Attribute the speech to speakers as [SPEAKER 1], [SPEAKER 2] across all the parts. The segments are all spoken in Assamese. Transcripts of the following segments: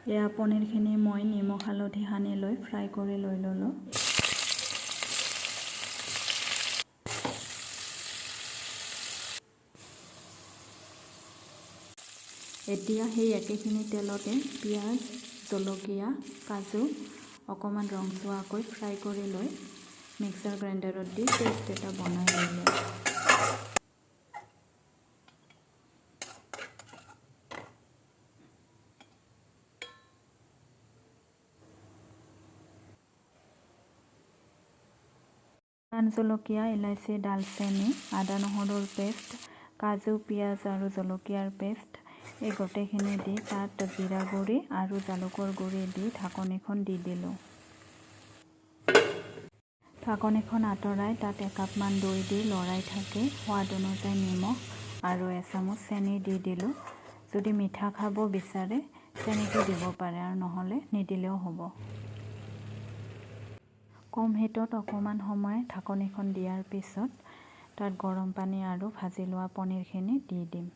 [SPEAKER 1] এয়া পনীৰখিনি মই নিমখ হালধি সানি লৈ ফ্ৰাই কৰি লৈ ল'লোঁ। এতিয়া সেই একেখিনি তেলতে পিঁয়াজ, জলকীয়া, কাজু অকণমান ৰংচোৱাকৈ ফ্ৰাই কৰি লৈ মিক্সাৰ গ্ৰাইণ্ডাৰত দি পেষ্ট এটা বনাই ল'লোঁ। পান জলকীয়া, ইলাচি, ডালচেনি, আদা নহৰুৰ পেষ্ট, কাজু, পিঁয়াজ আৰু জলকীয়াৰ পেষ্ট এই গোটেইখিনি দি তাত জিৰা গুড়ি আৰু জালুকৰ গুড়ি দি ঢাকনিখন দি দিলোঁ। ঢাকনিখন আঁতৰাই তাত একাপমান দৈ দি লৰাই থাকি সোৱাদ অনুযায়ী নিমখ আৰু এচামুচ চেনি দি দিলোঁ। যদি মিঠা খাব বিচাৰে চেনিটো দিব পাৰে আৰু নহ'লে নিদিলেও হ'ব। কম হিটত অকণমান সময় ঢাকনিখন দিয়াৰ পিছত তাত গৰম পানী আৰু ভাজি লোৱা পনীৰখিনি দি দিম।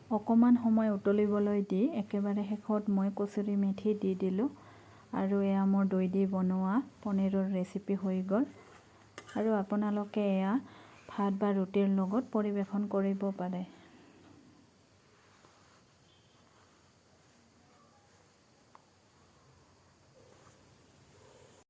[SPEAKER 1] অকণমান সময় উতলিবলৈ দি একেবাৰে শেষত মই কচুৰি মেথি দি দিলোঁ আৰু এয়া মোৰ দৈ দি বনোৱা পনীৰৰ ৰেচিপি হৈ গ'ল। আৰু আপোনালোকে এয়া ভাত বা ৰুটিৰ লগত পৰিৱেশন কৰিব পাৰে।